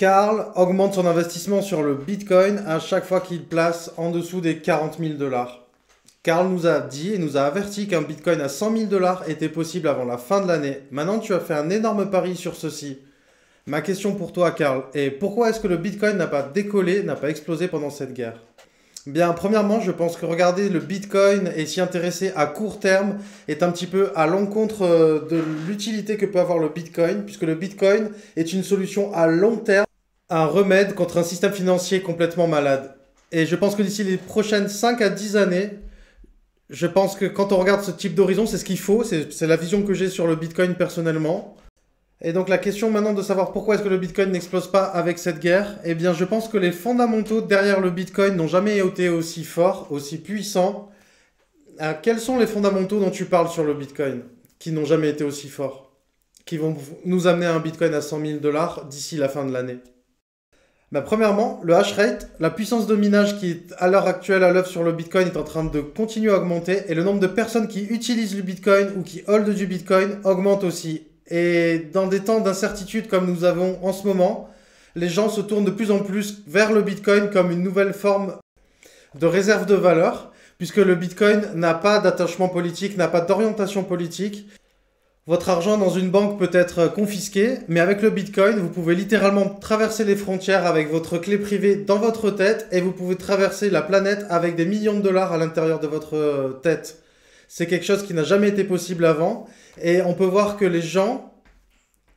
Karl augmente son investissement sur le Bitcoin à chaque fois qu'il place en dessous des 40 000 dollars. Karl nous a dit et nous a averti qu'un Bitcoin à 100 000 dollars était possible avant la fin de l'année. Maintenant, tu as fait un énorme pari sur ceci. Ma question pour toi, Karl, est pourquoi est-ce que le Bitcoin n'a pas décollé, n'a pas explosé pendant cette guerre? Bien, premièrement, je pense que regarder le Bitcoin et s'y intéresser à court terme est un petit peu à l'encontre de l'utilité que peut avoir le Bitcoin, puisque le Bitcoin est une solution à long terme, un remède contre un système financier complètement malade. Et je pense que d'ici les prochaines 5 à 10 années, je pense que quand on regarde ce type d'horizon, c'est ce qu'il faut, c'est la vision que j'ai sur le Bitcoin personnellement. Et donc la question maintenant de savoir pourquoi est-ce que le Bitcoin n'explose pas avec cette guerre, eh bien je pense que les fondamentaux derrière le Bitcoin n'ont jamais été aussi forts, aussi puissants. Quels sont les fondamentaux dont tu parles sur le Bitcoin qui n'ont jamais été aussi forts, qui vont nous amener à un Bitcoin à 100 000 dollars d'ici la fin de l'année? Premièrement, le hash rate, la puissance de minage qui est à l'heure actuelle à l'œuvre sur le Bitcoin est en train de continuer à augmenter et le nombre de personnes qui utilisent le Bitcoin ou qui hold du Bitcoin augmente aussi. Et dans des temps d'incertitude comme nous avons en ce moment, les gens se tournent de plus en plus vers le Bitcoin comme une nouvelle forme de réserve de valeur, puisque le Bitcoin n'a pas d'attachement politique, n'a pas d'orientation politique. Votre argent dans une banque peut être confisqué, mais avec le Bitcoin, vous pouvez littéralement traverser les frontières avec votre clé privée dans votre tête et vous pouvez traverser la planète avec des millions de dollars à l'intérieur de votre tête. C'est quelque chose qui n'a jamais été possible avant et on peut voir que les gens,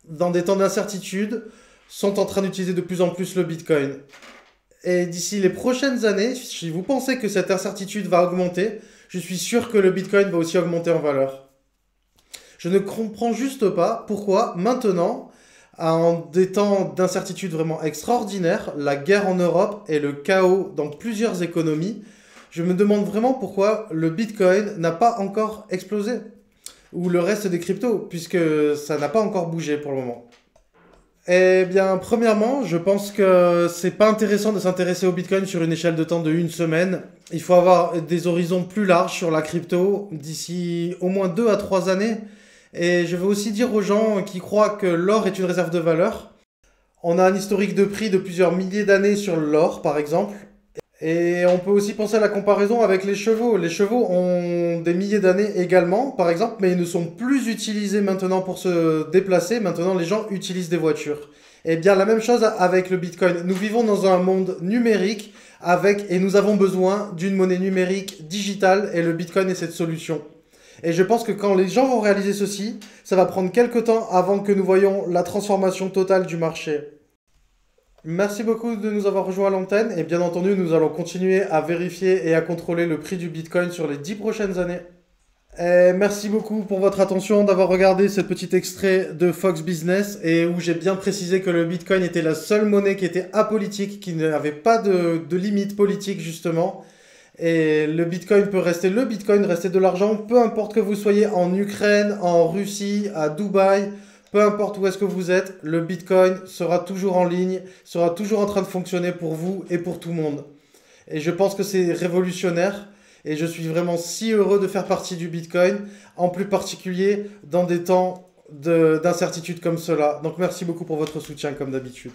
dans des temps d'incertitude, sont en train d'utiliser de plus en plus le Bitcoin. Et d'ici les prochaines années, si vous pensez que cette incertitude va augmenter, je suis sûr que le Bitcoin va aussi augmenter en valeur. Je ne comprends juste pas pourquoi maintenant, en des temps d'incertitude vraiment extraordinaires, la guerre en Europe et le chaos dans plusieurs économies, je me demande vraiment pourquoi le Bitcoin n'a pas encore explosé. Ou le reste des cryptos, puisque ça n'a pas encore bougé pour le moment. Eh bien, premièrement, je pense que c'est pas intéressant de s'intéresser au Bitcoin sur une échelle de temps de une semaine. Il faut avoir des horizons plus larges sur la crypto d'ici au moins 2 à 3 années. Et je veux aussi dire aux gens qui croient que l'or est une réserve de valeur. On a un historique de prix de plusieurs milliers d'années sur l'or, par exemple. Et on peut aussi penser à la comparaison avec les chevaux. Les chevaux ont des milliers d'années également, par exemple, mais ils ne sont plus utilisés maintenant pour se déplacer. Maintenant, les gens utilisent des voitures. Et bien, la même chose avec le Bitcoin. Nous vivons dans un monde numérique et nous avons besoin d'une monnaie numérique digitale et le Bitcoin est cette solution. Et je pense que quand les gens vont réaliser ceci, ça va prendre quelques temps avant que nous voyions la transformation totale du marché. Merci beaucoup de nous avoir rejoints à l'antenne et bien entendu nous allons continuer à vérifier et à contrôler le prix du Bitcoin sur les 10 prochaines années. Et merci beaucoup pour votre attention, d'avoir regardé ce petit extrait de Fox Business et où j'ai bien précisé que le Bitcoin était la seule monnaie qui était apolitique, qui n'avait pas de limite politique justement. Et le Bitcoin peut rester le Bitcoin, rester de l'argent, peu importe que vous soyez en Ukraine, en Russie, à Dubaï, peu importe où est-ce que vous êtes, le Bitcoin sera toujours en ligne, sera toujours en train de fonctionner pour vous et pour tout le monde. Et je pense que c'est révolutionnaire et je suis vraiment si heureux de faire partie du Bitcoin, en plus particulier dans des temps d'incertitude comme cela. Donc merci beaucoup pour votre soutien comme d'habitude.